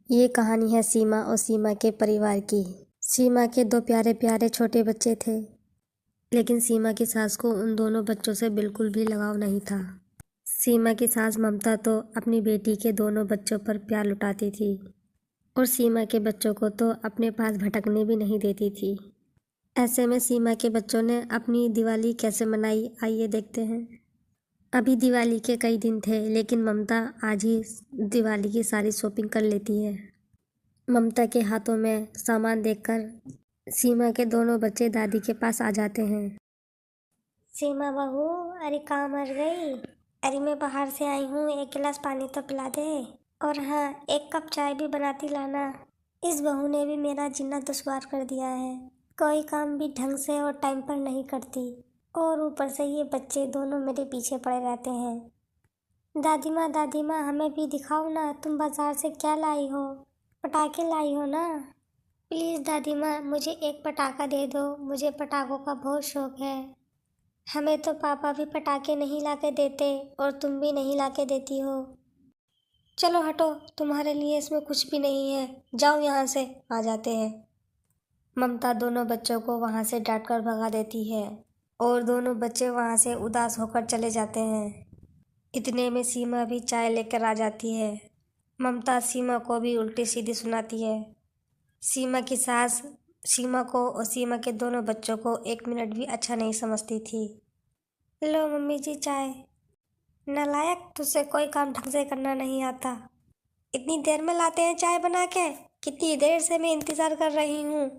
ये कहानी है सीमा और सीमा के परिवार की। सीमा के दो प्यारे प्यारे छोटे बच्चे थे, लेकिन सीमा की सास को उन दोनों बच्चों से बिल्कुल भी लगाव नहीं था। सीमा की सास ममता तो अपनी बेटी के दोनों बच्चों पर प्यार लुटाती थी और सीमा के बच्चों को तो अपने पास भटकने भी नहीं देती थी। ऐसे में सीमा के बच्चों ने अपनी दिवाली कैसे मनाई, आइए देखते हैं। अभी दिवाली के कई दिन थे, लेकिन ममता आज ही दिवाली की सारी शॉपिंग कर लेती है। ममता के हाथों में सामान देखकर सीमा के दोनों बच्चे दादी के पास आ जाते हैं। सीमा बहू, अरे कहाँ मर गई? अरे मैं बाहर से आई हूँ, एक गिलास पानी तो पिला दे। और हाँ, एक कप चाय भी बनाती लाना। इस बहू ने भी मेरा जीना दुश्वार कर दिया है। कोई काम भी ढंग से और टाइम पर नहीं करती, और ऊपर से ये बच्चे दोनों मेरे पीछे पड़े रहते हैं। दादी माँ हमें भी दिखाओ ना, तुम बाजार से क्या लाई हो? पटाखे लाई हो ना? प्लीज़ दादी माँ, मुझे एक पटाखा दे दो, मुझे पटाखों का बहुत शौक है। हमें तो पापा भी पटाखे नहीं लाके देते और तुम भी नहीं लाके देती हो। चलो हटो, तुम्हारे लिए इसमें कुछ भी नहीं है, जाओ यहाँ से। आ जाते हैं। ममता दोनों बच्चों को वहाँ से डांट कर भगा देती है और दोनों बच्चे वहाँ से उदास होकर चले जाते हैं। इतने में सीमा भी चाय लेकर आ जाती है। ममता सीमा को भी उल्टी सीधी सुनाती है। सीमा की सास सीमा को और सीमा के दोनों बच्चों को एक मिनट भी अच्छा नहीं समझती थी। लो मम्मी जी चाय। नालायक, तुझसे कोई काम ढंग से करना नहीं आता। इतनी देर में लाते हैं चाय बना के? कितनी देर से मैं इंतज़ार कर रही हूँ।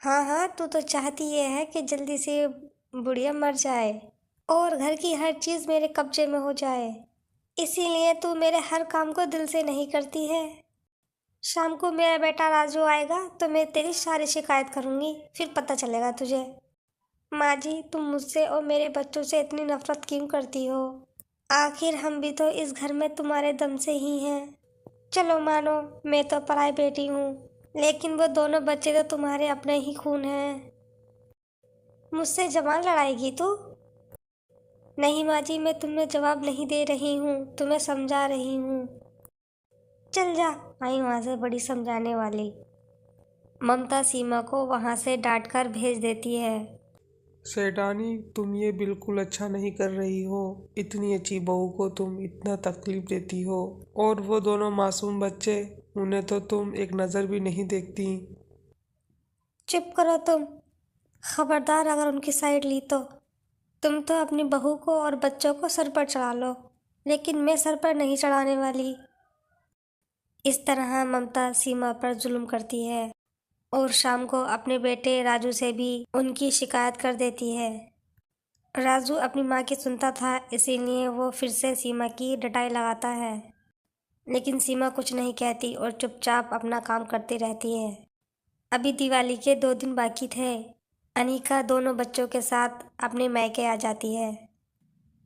हाँ हाँ, तू तो चाहती ये है कि जल्दी से बुढ़िया मर जाए और घर की हर चीज़ मेरे कब्जे में हो जाए। इसीलिए तू मेरे हर काम को दिल से नहीं करती है। शाम को मेरा बेटा राजू आएगा तो मैं तेरी सारी शिकायत करूँगी, फिर पता चलेगा तुझे। माँ जी, तुम मुझसे और मेरे बच्चों से इतनी नफरत क्यों करती हो? आखिर हम भी तो इस घर में तुम्हारे दम से ही हैं। चलो मानो मैं तो पराई बेटी हूँ, लेकिन वो दोनों बच्चे तो तुम्हारे अपने ही खून हैं। मुझसे जबान लड़ाएगी तू? नहीं माँ जी, मैं तुम्हें जवाब नहीं दे रही हूँ, तुम्हें समझा रही हूँ। चल जा, आई वहाँ से बड़ी समझाने वाली। ममता सीमा को वहाँ से डांट कर भेज देती है। सेठानी, तुम ये बिल्कुल अच्छा नहीं कर रही हो। इतनी अच्छी बहू को तुम इतना तकलीफ देती हो, और वो दोनों मासूम बच्चे, उन्हें तो तुम एक नज़र भी नहीं देखती। चुप करो तुम। खबरदार अगर उनकी साइड ली तो। तुम तो अपनी बहू को और बच्चों को सर पर चढ़ा लो, लेकिन मैं सर पर नहीं चढ़ाने वाली। इस तरह ममता सीमा पर जुल्म करती है और शाम को अपने बेटे राजू से भी उनकी शिकायत कर देती है। राजू अपनी माँ की सुनता था, इसीलिए वो फिर से सीमा की डटाई लगाता है, लेकिन सीमा कुछ नहीं कहती और चुपचाप अपना काम करती रहती है। अभी दिवाली के 2 दिन बाकी थे। अनीका दोनों बच्चों के साथ अपने मायके आ जाती है।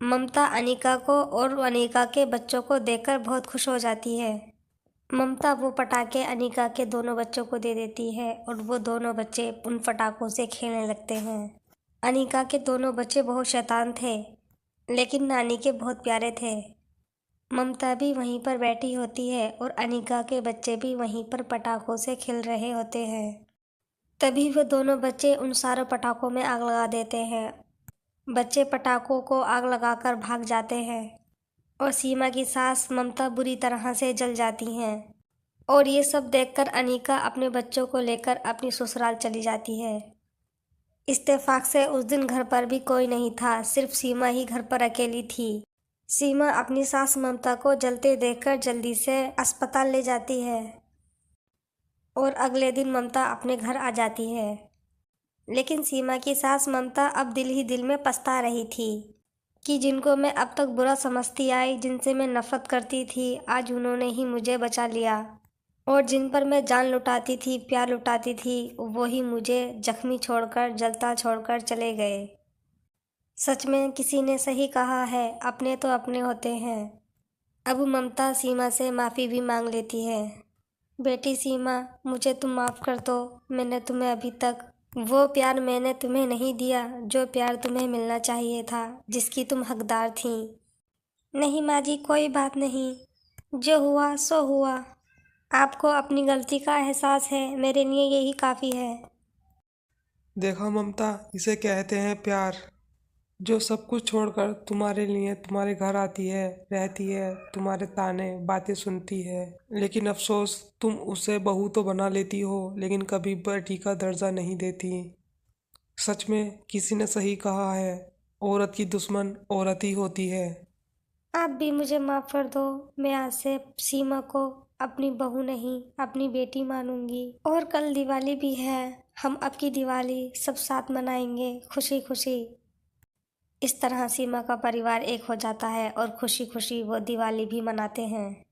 ममता अनीका को और अनीका के बच्चों को देखकर बहुत खुश हो जाती है। ममता वो पटाखे अनीका के दोनों बच्चों को दे देती है और वो दोनों बच्चे उन पटाखों से खेलने लगते हैं। अनीका के दोनों बच्चे बहुत शैतान थे, लेकिन नानी के बहुत प्यारे थे। ममता भी वहीं पर बैठी होती है और अनीका के बच्चे भी वहीं पर पटाखों से खेल रहे होते हैं। तभी वो दोनों बच्चे उन सारे पटाखों में आग लगा देते हैं। बच्चे पटाखों को आग लगाकर भाग जाते हैं और सीमा की सास ममता बुरी तरह से जल जाती हैं। और ये सब देखकर अनीका अपने बच्चों को लेकर अपनी ससुराल चली जाती है। इत्तेफाक से उस दिन घर पर भी कोई नहीं था, सिर्फ सीमा ही घर पर अकेली थी। सीमा अपनी सास ममता को जलते देखकर जल्दी से अस्पताल ले जाती है और अगले दिन ममता अपने घर आ जाती है। लेकिन सीमा की सास ममता अब दिल ही दिल में पछता रही थी कि जिनको मैं अब तक बुरा समझती आई, जिनसे मैं नफरत करती थी, आज उन्होंने ही मुझे बचा लिया, और जिन पर मैं जान लुटाती थी, प्यार लुटाती थी, वो ही मुझे जख्मी छोड़कर, जलता छोड़कर चले गए। सच में किसी ने सही कहा है, अपने तो अपने होते हैं। अब ममता सीमा से माफ़ी भी मांग लेती है। बेटी सीमा, मुझे तुम माफ़ कर दो। मैंने तुम्हें अभी तक वो प्यार मैंने तुम्हें नहीं दिया जो प्यार तुम्हें मिलना चाहिए था, जिसकी तुम हकदार थी। नहीं माँ जी, कोई बात नहीं, जो हुआ सो हुआ। आपको अपनी गलती का एहसास है, मेरे लिए यही काफ़ी है। देखा ममता, इसे कहते हैं प्यार। जो सब कुछ छोड़कर तुम्हारे लिए तुम्हारे घर आती है, रहती है, तुम्हारे ताने बातें सुनती है, लेकिन अफसोस तुम उसे बहू तो बना लेती हो लेकिन कभी बेटी का दर्जा नहीं देती। सच में किसी ने सही कहा है, औरत की दुश्मन औरत ही होती है। आप भी मुझे माफ़ कर दो। मैं आज से सीमा को अपनी बहू नहीं, अपनी बेटी मानूंगी। और कल दिवाली भी है, हम अब की दिवाली सब साथ मनाएंगे, खुशी खुशी। इस तरह सीमा का परिवार एक हो जाता है और खुशी खुशी वो दिवाली भी मनाते हैं।